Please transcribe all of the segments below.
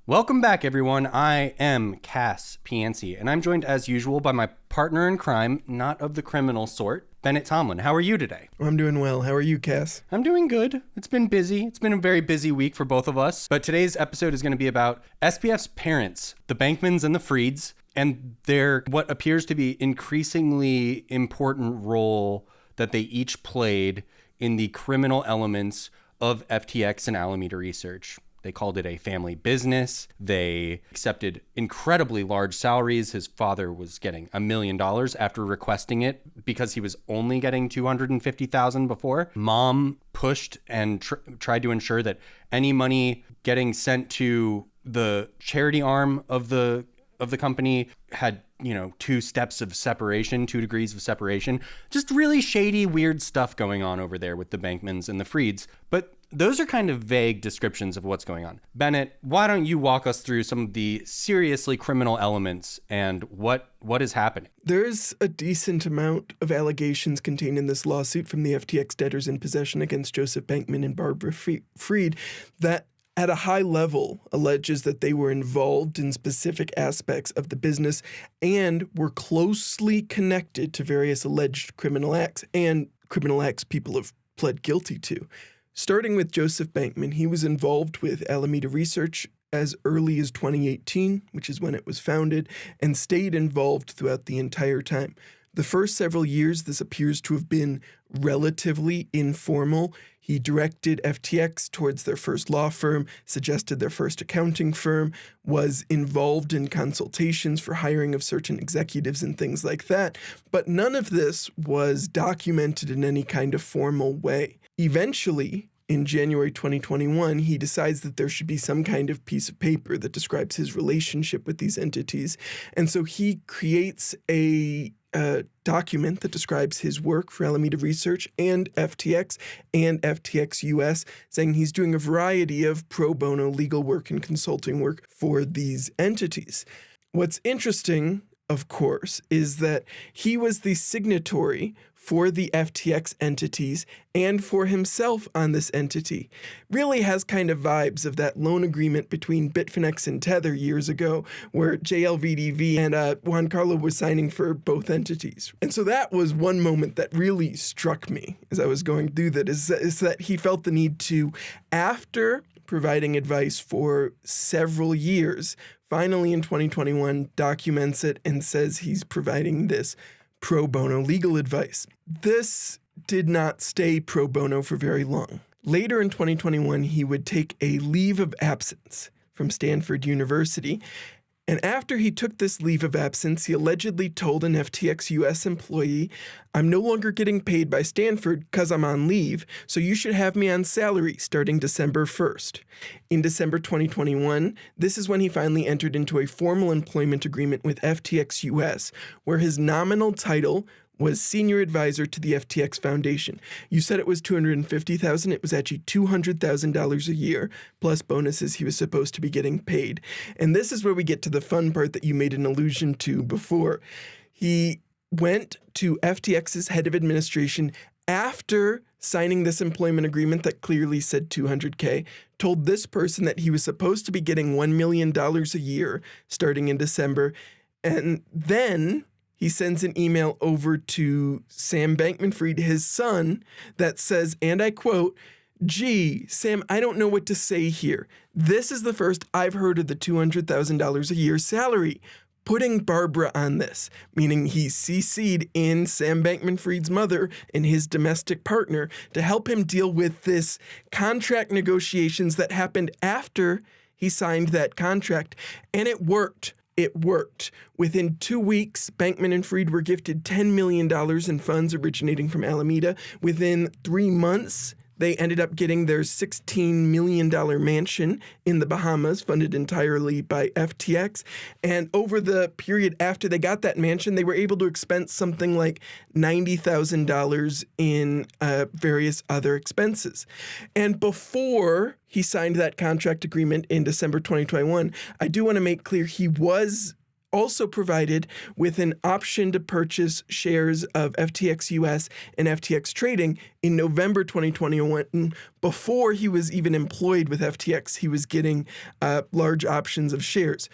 Welcome back, everyone. I am Cass Pianci, and I'm joined as usual by my partner in crime, not of the criminal sort, Bennett Tomlin. How are you today? I'm doing well. How are you, Cass? I'm doing good. It's been busy. It's been a very busy week for both of us. But today's episode is going to be about SBF's parents, the Bankmans and the Frieds, and their what appears to be increasingly important role that they each played in the criminal elements of FTX and Alameda Research. They called it a family business. They accepted incredibly large salaries. His father was getting $1 million after requesting it because he was only getting $250,000 before. Mom pushed and tried to ensure that any money getting sent to the charity arm of the company had, 2 steps of separation, 2 degrees of separation. Just really shady, weird stuff going on over there with the Bankmans and the Frieds. But those are kind of vague descriptions of what's going on. Bennett, why don't you walk us through some of the seriously criminal elements and what is happening? There's a decent amount of allegations contained in this lawsuit from the FTX debtors in possession against Joseph Bankman and Barbara Fried that at a high level alleges that they were involved in specific aspects of the business and were closely connected to various alleged criminal acts and criminal acts people have pled guilty to. Starting with Joseph Bankman, he was involved with Alameda Research as early as 2018, which is when it was founded, and stayed involved throughout the entire time. The first several years, this appears to have been relatively informal. He directed FTX towards their first law firm, suggested their first accounting firm, was involved in consultations for hiring of certain executives and things like that. But none of this was documented in any kind of formal way. Eventually, in January 2021, he decides that there should be some kind of piece of paper that describes his relationship with these entities. And so he creates a document that describes his work for Alameda Research and FTX US, saying he's doing a variety of pro bono legal work and consulting work for these entities. What's interesting, of course, is that he was the signatory for the FTX entities and for himself on this entity. Really has kind of vibes of that loan agreement between Bitfinex and Tether years ago, where JLVDV and Juan Carlo were signing for both entities. And so that was one moment that really struck me as I was going through that, is that he felt the need to, after providing advice for several years, finally in 2021 documents it and says he's providing this pro bono legal advice. This did not stay pro bono for very long. Later in 2021, he would take a leave of absence from Stanford University. And after he took this leave of absence, he allegedly told an FTX US employee, "I'm no longer getting paid by Stanford because I'm on leave, so you should have me on salary starting December 1st. In December 2021, this is when he finally entered into a formal employment agreement with FTX US, where his nominal title was senior advisor to the FTX Foundation. You said it was $250,000. It was actually $200,000 a year, plus bonuses he was supposed to be getting paid. And this is where we get to the fun part that you made an allusion to before. He went to FTX's head of administration after signing this employment agreement that clearly said $200K, told this person that he was supposed to be getting $1 million a year starting in December, and then he sends an email over to Sam Bankman-Fried, his son, that says, and I quote, "Gee, Sam, I don't know what to say here. This is the first I've heard of the $200,000 a year salary. Putting Barbara on this," meaning he CC'd in Sam Bankman-Fried's mother and his domestic partner to help him deal with this contract negotiations that happened after he signed that contract. And it worked. It worked. Within 2 weeks, Bankman and Fried were gifted $10 million in funds originating from Alameda. Within 3 months, they ended up getting their $16 million mansion in the Bahamas, funded entirely by FTX. And over the period after they got that mansion, they were able to expense something like $90,000 in various other expenses. And before he signed that contract agreement in December 2021, I do want to make clear he was also provided with an option to purchase shares of FTX US and FTX Trading in November 2021. Before he was even employed with FTX, he was getting large options of shares.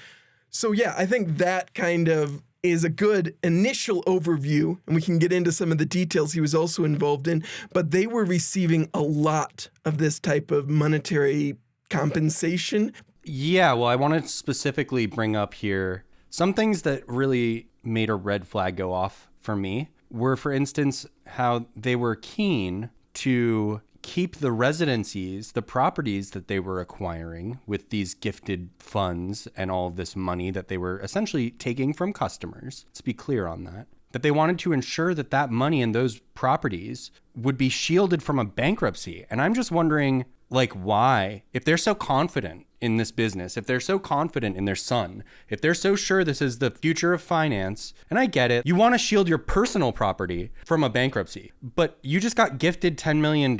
So yeah, I think that kind of is a good initial overview, and we can get into some of the details he was also involved in, but they were receiving a lot of this type of monetary compensation. Yeah, well, I want to specifically bring up here some things that really made a red flag go off for me were, for instance, how they were keen to keep the residencies, the properties that they were acquiring with these gifted funds and all of this money that they were essentially taking from customers. Let's be clear on that. That they wanted to ensure that that money and those properties would be shielded from a bankruptcy. And I'm just wondering, like, why? If they're so confident in this business, if they're so confident in their son, if they're so sure this is the future of finance, and I get it, you want to shield your personal property from a bankruptcy, but you just got gifted $10 million.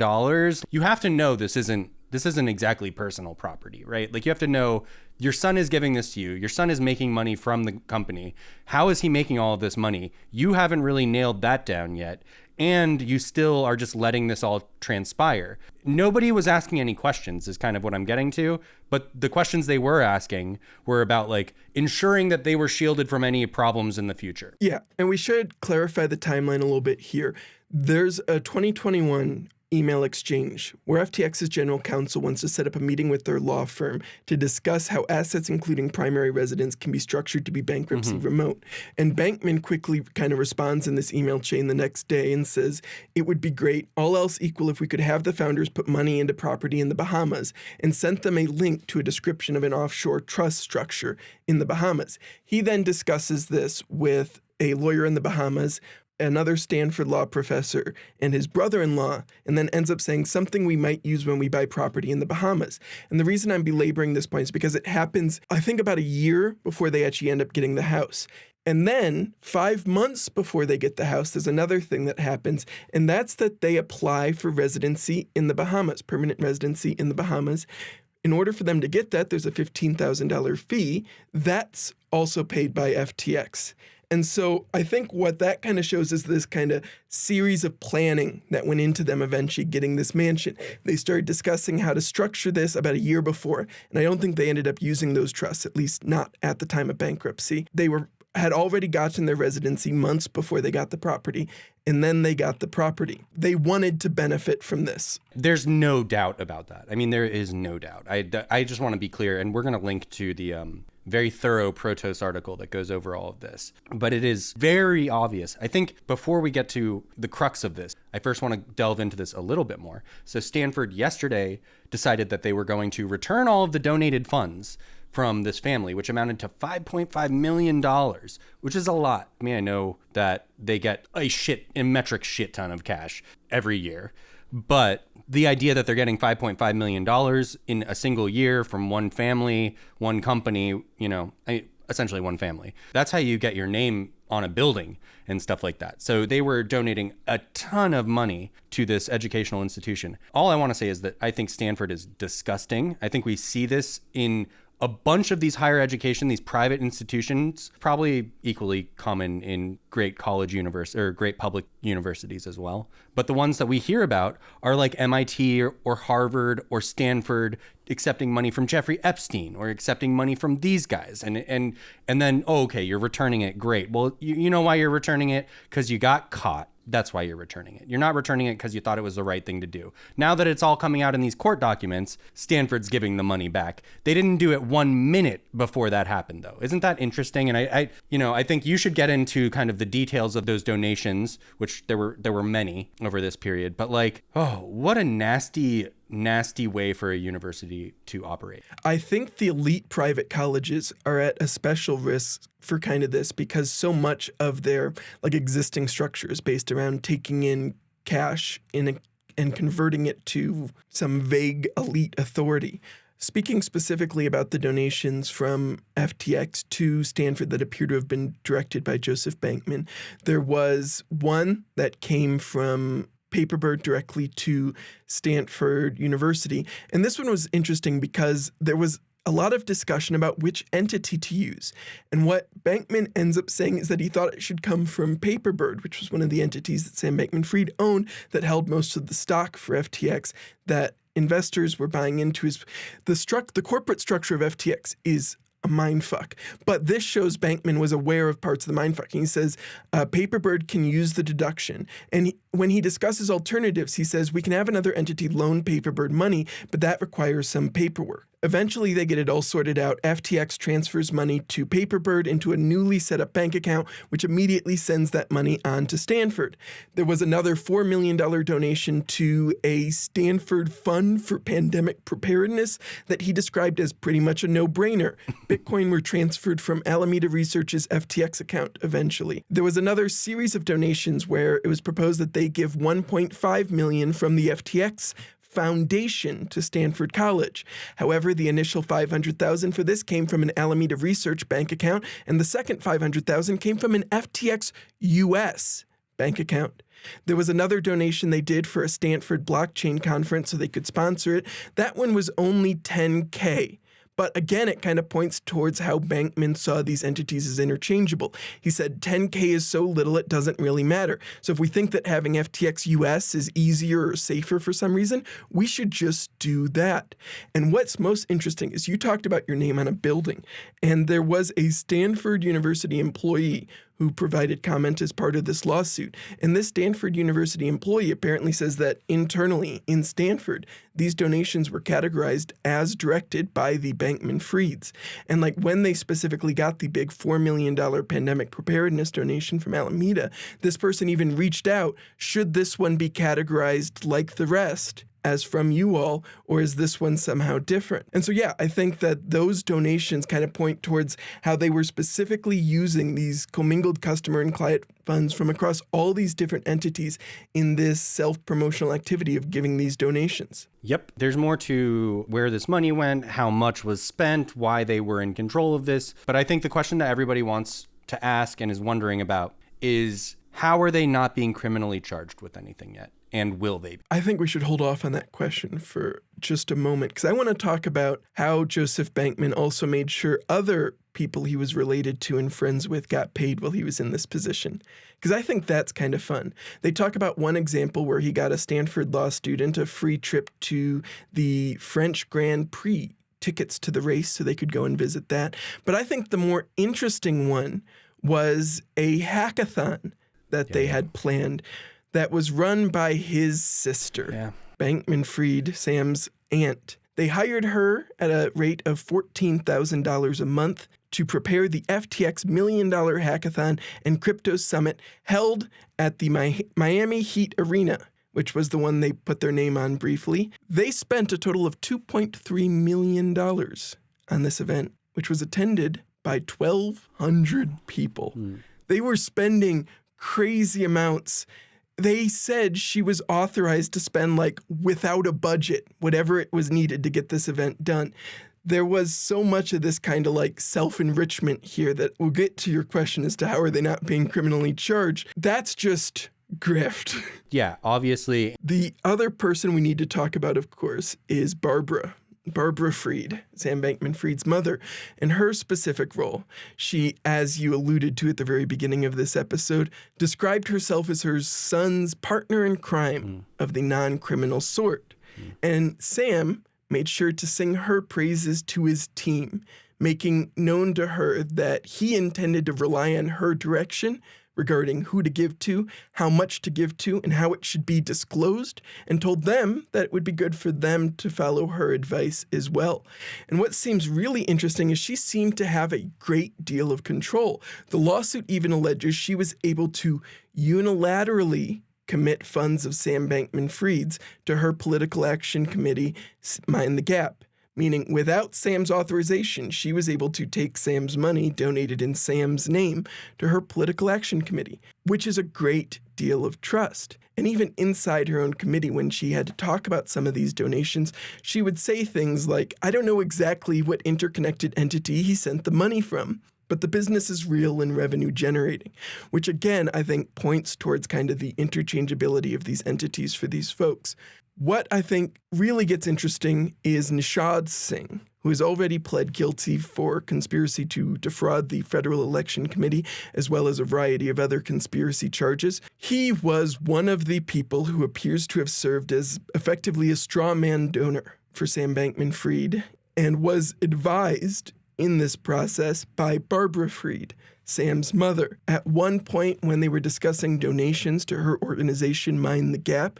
You have to know this isn't exactly personal property, right? Like, you have to know your son is giving this to you. Your son is making money from the company. How is he making all of this money? You haven't really nailed that down yet. And you still are just letting this all transpire. Nobody was asking any questions is kind of what I'm getting to. But the questions they were asking were about, like, ensuring that they were shielded from any problems in the future. Yeah, and we should clarify the timeline a little bit here. There's a 2021 email exchange where FTX's general counsel wants to set up a meeting with their law firm to discuss how assets, including primary residence, can be structured to be bankruptcy remote. And Bankman quickly kind of responds in this email chain the next day and says, it would be great, all else equal, if we could have the founders put money into property in the Bahamas, and sent them a link to a description of an offshore trust structure in the Bahamas. He then discusses this with a lawyer in the Bahamas, another Stanford law professor, and his brother-in-law, and then ends up saying something we might use when we buy property in the Bahamas. And the reason I'm belaboring this point is because it happens, I think, about a year before they actually end up getting the house. And then 5 months before they get the house, there's another thing that happens, and that's that they apply for residency in the Bahamas, permanent residency in the Bahamas. In order for them to get that, there's a $15,000 fee. That's also paid by FTX. And so I think what that kind of shows is this kind of series of planning that went into them eventually getting this mansion. They started discussing how to structure this about a year before, and I don't think they ended up using those trusts, at least not at the time of bankruptcy. They had already gotten their residency months before they got the property, and then they got the property. They wanted to benefit from this. There's no doubt about that. I mean, there is no doubt. I just want to be clear, and we're going to link to the very thorough Protos article that goes over all of this. But it is very obvious. I think before we get to the crux of this, I first want to delve into this a little bit more. So Stanford yesterday decided that they were going to return all of the donated funds from this family, which amounted to $5.5 million, which is a lot. I mean, I know that they get a metric shit ton of cash every year, but the idea that they're getting $5.5 million in a single year from one family, one company, essentially one family. That's how you get your name on a building and stuff like that. So they were donating a ton of money to this educational institution. All I want to say is that I think Stanford is disgusting. I think we see this in a bunch of these higher education, these private institutions, probably equally common in great great public universities as well. But the ones that we hear about are like MIT or Harvard or Stanford accepting money from Jeffrey Epstein or accepting money from these guys. And then, okay, you're returning it. Great. Well, you know why you're returning it? Because you got caught. That's why you're returning it. You're not returning it because you thought it was the right thing to do. Now that it's all coming out in these court documents, Stanford's giving the money back. They didn't do it 1 minute before that happened, though. Isn't that interesting? And I think you should get into kind of the details of those donations, which there were many over this period. But what a nasty way for a university to operate. I think the elite private colleges are at a special risk for kind of this because so much of their existing structure is based around taking in cash and converting it to some vague elite authority. Speaking specifically about the donations from FTX to Stanford that appear to have been directed by Joseph Bankman, there was one that came from Paperbird directly to Stanford University. And this one was interesting because there was a lot of discussion about which entity to use. And what Bankman ends up saying is that he thought it should come from Paperbird, which was one of the entities that Sam Bankman-Fried owned that held most of the stock for FTX that investors were buying into. The corporate structure of FTX is a mindfuck. But this shows Bankman was aware of parts of the mindfuck. He says Paperbird can use the deduction. And when he discusses alternatives, he says we can have another entity loan Paperbird money, but that requires some paperwork. Eventually, they get it all sorted out. FTX transfers money to Paperbird into a newly set up bank account, which immediately sends that money on to Stanford. There was another $4 million donation to a Stanford fund for pandemic preparedness that he described as pretty much a no-brainer. Bitcoin were transferred from Alameda Research's FTX account eventually. There was another series of donations where it was proposed that they give $1.5 million from the FTX Foundation to Stanford College. However, the initial $500,000 for this came from an Alameda Research bank account, and the second $500,000 came from an FTX US bank account. There was another donation they did for a Stanford blockchain conference so they could sponsor it. That one was only $10K. But again, it kind of points towards how Bankman saw these entities as interchangeable. He said 10K is so little it doesn't really matter. So if we think that having FTX US is easier or safer for some reason, we should just do that. And what's most interesting is you talked about your name on a building, and there was a Stanford University employee who provided comment as part of this lawsuit. And this Stanford University employee apparently says that internally in Stanford, these donations were categorized as directed by the Bankman-Frieds. And like when they specifically got the big $4 million pandemic preparedness donation from Alameda, this person even reached out, should this one be categorized like the rest as from you all, or is this one somehow different? And so, yeah, I think that those donations kind of point towards how they were specifically using these commingled customer and client funds from across all these different entities in this self-promotional activity of giving these donations. Yep. There's more to where this money went, how much was spent, why they were in control of this. But I think the question that everybody wants to ask and is wondering about is, how are they not being criminally charged with anything yet? And will they be? I think we should hold off on that question for just a moment, because I want to talk about how Joseph Bankman also made sure other people he was related to and friends with got paid while he was in this position, because I think that's kind of fun. They talk about one example where he got a Stanford law student a free trip to the French Grand Prix, tickets to the race so they could go and visit that. But I think the more interesting one was a hackathon that they had planned that was run by his sister, Bankman-Fried, Sam's aunt. They hired her at a rate of $14,000 a month to prepare the FTX $1 Million Hackathon and Crypto Summit held at the Miami Heat Arena, which was the one they put their name on briefly. They spent a total of $2.3 million on this event, which was attended by 1,200 people. They were spending crazy amounts. They said she was authorized to spend, like, without a budget, whatever it was needed to get this event done. There was so much of this kind of like self-enrichment here that we'll get to your question as to how are they not being criminally charged. That's just grift. Yeah, obviously. The other person we need to talk about, of course, is Barbara Fried, Sam Bankman-Fried's mother, and her specific role. She, as you alluded to at the very beginning of this episode, described herself as her son's partner in crime of the non-criminal sort. And Sam made sure to sing her praises to his team, making known to her that he intended to rely on her direction regarding who to give to, how much to give to, and how it should be disclosed, and told them that it would be good for them to follow her advice as well. And what seems really interesting is she seemed to have a great deal of control. The lawsuit even alleges she was able to unilaterally commit funds of Sam Bankman-Fried's to her political action committee, Mind the Gap. Meaning, without Sam's authorization, she was able to take Sam's money donated in Sam's name to her political action committee, which is a great deal of trust. And even inside her own committee, when she had to talk about some of these donations, she would say things like, I don't know exactly what interconnected entity he sent the money from, but the business is real and revenue generating, which again, I think points towards kind of the interchangeability of these entities for these folks. What I think really gets interesting is Nishad Singh, who has already pled guilty for conspiracy to defraud the Federal Election Committee, as well as a variety of other conspiracy charges. He was one of the people who appears to have served as effectively a straw man donor for Sam Bankman-Fried, and was advised in this process by Barbara Fried, Sam's mother. At one point when they were discussing donations to her organization, Mind the Gap,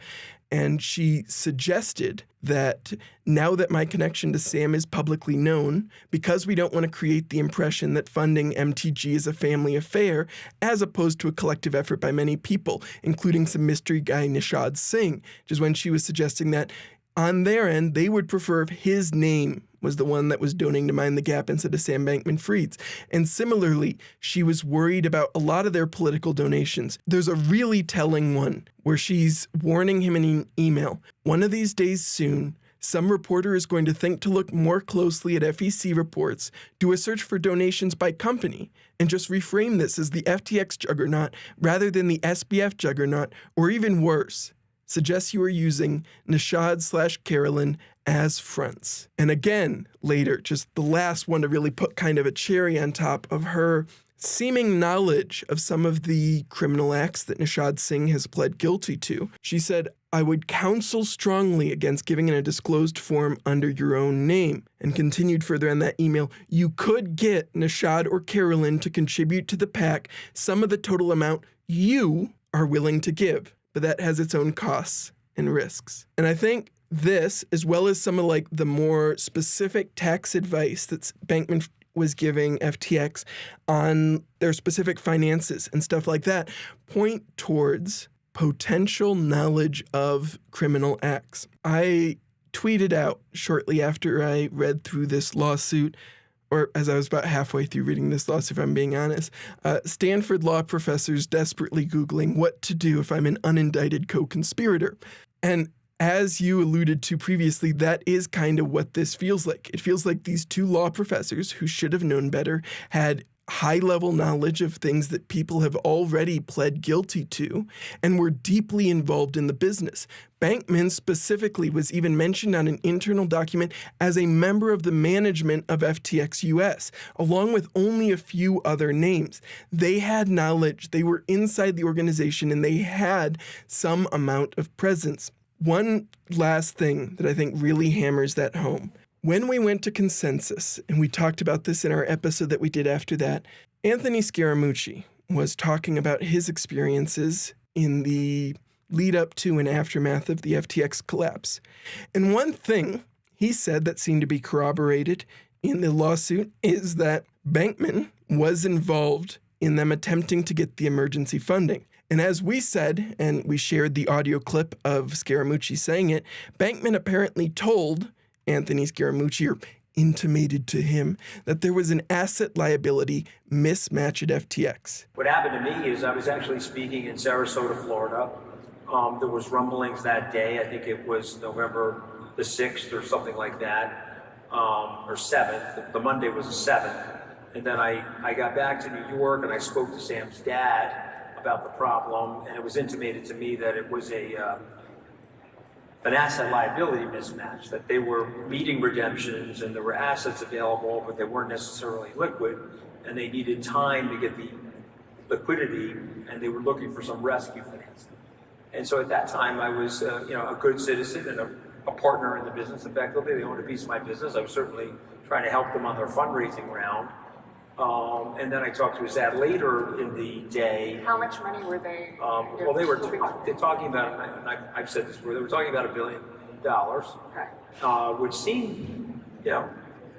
and she suggested that now that my connection to Sam is publicly known, because we don't want to create the impression that funding MTG is a family affair, as opposed to a collective effort by many people, including some mystery guy Nishad Singh, which is when she was suggesting that on their end, they would prefer if his name was the one that was donating to Mind the Gap instead of Sam Bankman-Fried's. And similarly, she was worried about a lot of their political donations. There's a really telling one where she's warning him in an email. One of these days soon, some reporter is going to think to look more closely at FEC reports, do a search for donations by company, and just reframe this as the FTX juggernaut rather than the SBF juggernaut, or even worse, suggests you are using Nishad/Carolyn as fronts. And again, later, just the last one to really put kind of a cherry on top of her seeming knowledge of some of the criminal acts that Nishad Singh has pled guilty to. She said, "I would counsel strongly against giving in a disclosed form under your own name," and continued further in that email, "You could get Nishad or Carolyn to contribute to the PAC some of the total amount you are willing to give, but that has its own costs and risks." And I think this, as well as some of like the more specific tax advice that Bankman was giving FTX on their specific finances and stuff like that, point towards potential knowledge of criminal acts. I tweeted out shortly after I read through this lawsuit, or as I was about halfway through reading this lawsuit, if I'm being honest, Stanford law professors desperately Googling what to do if I'm an unindicted co-conspirator. And as you alluded to previously, that is kind of what this feels like. It feels like these two law professors who should have known better had high-level knowledge of things that people have already pled guilty to and were deeply involved in the business. Bankman specifically was even mentioned on an internal document as a member of the management of FTX US, along with only a few other names. They had knowledge, they were inside the organization, and they had some amount of presence. One last thing that I think really hammers that home. When we went to Consensus, and we talked about this in our episode that we did after that, Anthony Scaramucci was talking about his experiences in the lead up to and aftermath of the FTX collapse. And one thing he said that seemed to be corroborated in the lawsuit is that Bankman was involved in them attempting to get the emergency funding. And as we said, and we shared the audio clip of Scaramucci saying it, Bankman apparently told Anthony Scaramucci, or intimated to him, that there was an asset liability mismatch at FTX. What happened to me is I was actually speaking in Sarasota, Florida. There was rumblings that day. I think it was November the 6th or something like that, or 7th. The Monday was the 7th. And then I got back to New York and I spoke to Sam's dad about the problem, and it was intimated to me that it was an asset liability mismatch, that they were meeting redemptions and there were assets available, but they weren't necessarily liquid, and they needed time to get the liquidity, and they were looking for some rescue financing. And so at that time, I was a good citizen and a partner in the business. Effectively, they owned a piece of my business. I was certainly trying to help them on their fundraising round. And then I talked to his dad later in the day. How much money were they? Well, they were talking about, and I've said this before, they were talking about $1 billion, Okay. which seemed, a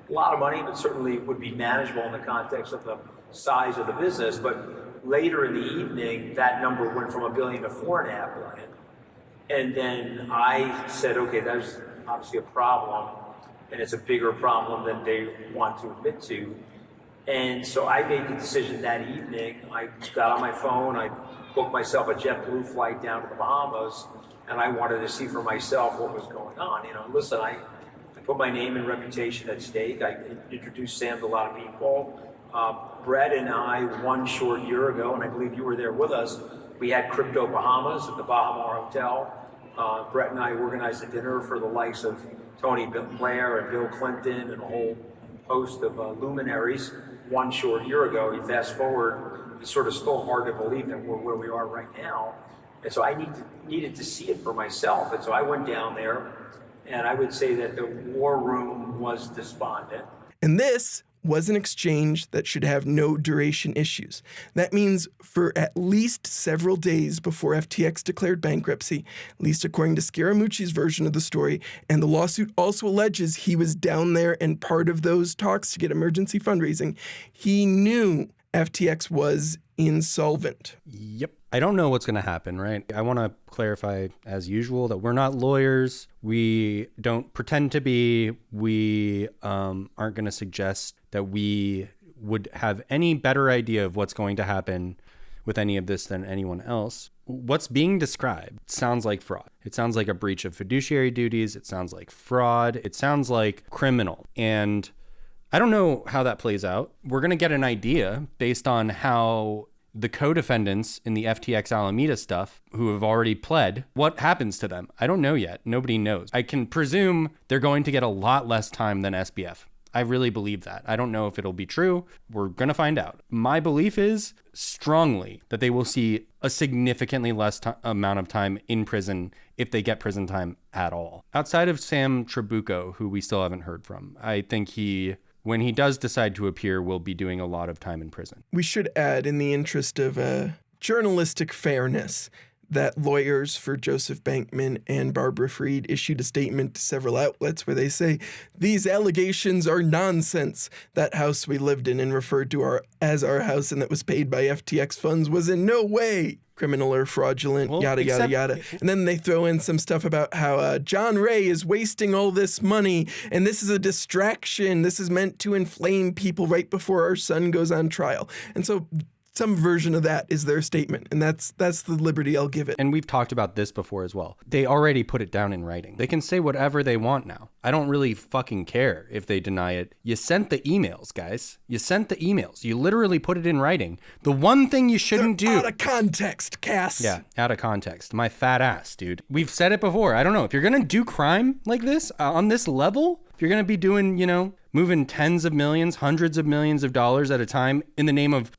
lot of money, but certainly would be manageable in the context of the size of the business. But later in the evening, that number went from $1 billion to $4.5 billion. And then I said, okay, there's obviously a problem, and it's a bigger problem than they want to admit to. And so I made the decision that evening. I got on my phone, I booked myself a JetBlue flight down to the Bahamas, and I wanted to see for myself what was going on. Listen, I put my name and reputation at stake. I introduced Sam to a lot of people. Brett and I, one short year ago, and I believe you were there with us, we had Crypto Bahamas at the Bahamar Hotel. Brett and I organized a dinner for the likes of Tony Blair and Bill Clinton and a whole host of luminaries one short year ago. You fast forward, it's sort of still hard to believe that we're where we are right now. And so I needed to see it for myself. And so I went down there, and I would say that the war room was despondent. And this was an exchange that should have no duration issues. That means for at least several days before FTX declared bankruptcy, at least according to Scaramucci's version of the story, and the lawsuit also alleges he was down there and part of those talks to get emergency fundraising, he knew FTX was insolvent. Yep. I don't know what's going to happen, right? I want to clarify, as usual, that we're not lawyers. We don't pretend to be. We aren't going to suggest that we would have any better idea of what's going to happen with any of this than anyone else. What's being described sounds like fraud. It sounds like a breach of fiduciary duties. It sounds like fraud. It sounds like criminal. And I don't know how that plays out. We're going to get an idea based on how the co-defendants in the FTX Alameda stuff who have already pled, what happens to them? I don't know yet. Nobody knows. I can presume they're going to get a lot less time than SBF. I really believe that. I don't know if it'll be true. We're going to find out. My belief is strongly that they will see a significantly less amount of time in prison if they get prison time at all. Outside of Sam Trabucco, who we still haven't heard from, I think when he does decide to appear, will be doing a lot of time in prison. We should add, in the interest of journalistic fairness, that lawyers for Joseph Bankman and Barbara Fried issued a statement to several outlets where they say, these allegations are nonsense. That house we lived in and referred to as our house and that was paid by FTX funds was in no way criminal or fraudulent, yada, yada. And then they throw in some stuff about how John Ray is wasting all this money and this is a distraction. This is meant to inflame people right before our son goes on trial. And so some version of that is their statement, and that's the liberty I'll give it. And we've talked about this before as well. They already put it down in writing. They can say whatever they want now. I don't really fucking care if they deny it. You sent the emails, guys. You sent the emails. You literally put it in writing. The one thing you shouldn't do. Out of context, Cass. Yeah, out of context. My fat ass, dude. We've said it before. I don't know. If you're going to do crime like this on this level, if you're going to be doing, moving tens of millions, hundreds of millions of dollars at a time in the name of,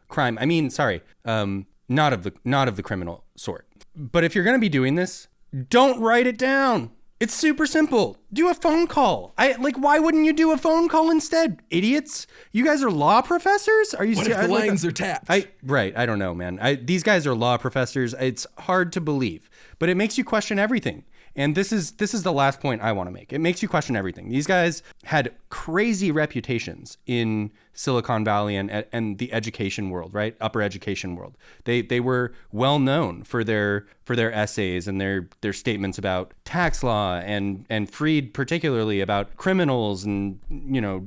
crime. I mean, sorry, not of the criminal sort. But if you're going to be doing this, don't write it down. It's super simple. Do a phone call. Why wouldn't you do a phone call instead? Idiots. You guys are law professors? Are you? What if the lines are tapped? Right. I don't know, man. These guys are law professors. It's hard to believe, but it makes you question everything. And this is the last point I want to make. It makes you question everything. These guys had crazy reputations in Silicon Valley and the education world, right? Upper education world. They were well known for their essays and their statements about tax law and Fried particularly about criminals and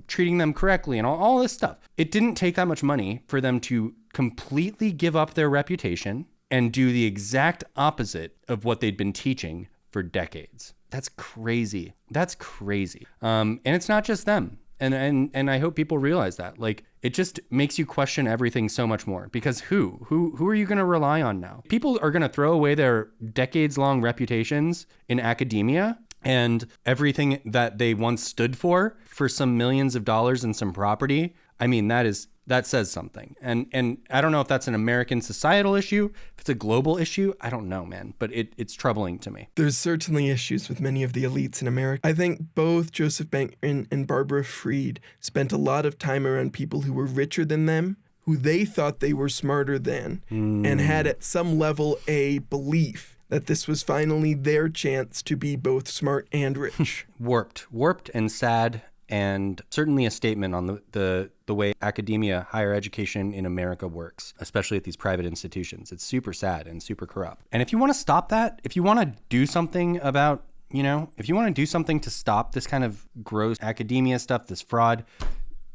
treating them correctly and all this stuff. It didn't take that much money for them to completely give up their reputation and do the exact opposite of what they'd been teaching for decades. That's crazy. And it's not just them. And I hope people realize that. It just makes you question everything so much more because who are you going to rely on now? People are going to throw away their decades-long reputations in academia and everything that they once stood for some millions of dollars and some property. I mean, that says something. And I don't know if that's an American societal issue, if it's a global issue, I don't know, man, but it's troubling to me. There's certainly issues with many of the elites in America. I think both Joseph Bankman and Barbara Fried spent a lot of time around people who were richer than them, who they thought they were smarter than, and had at some level a belief that this was finally their chance to be both smart and rich. Warped and sad. And certainly a statement on the way academia, higher education in America works, especially at these private institutions. It's super sad and super corrupt. And if you want to stop that, if you want to do something about, if you want to do something to stop this kind of gross academia stuff, this fraud,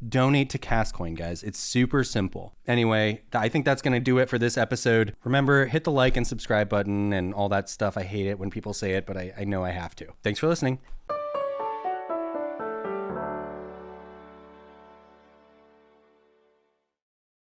donate to Castcoin, guys. It's super simple. Anyway, I think that's going to do it for this episode. Remember, hit the like and subscribe button and all that stuff. I hate it when people say it, but I know I have to. Thanks for listening.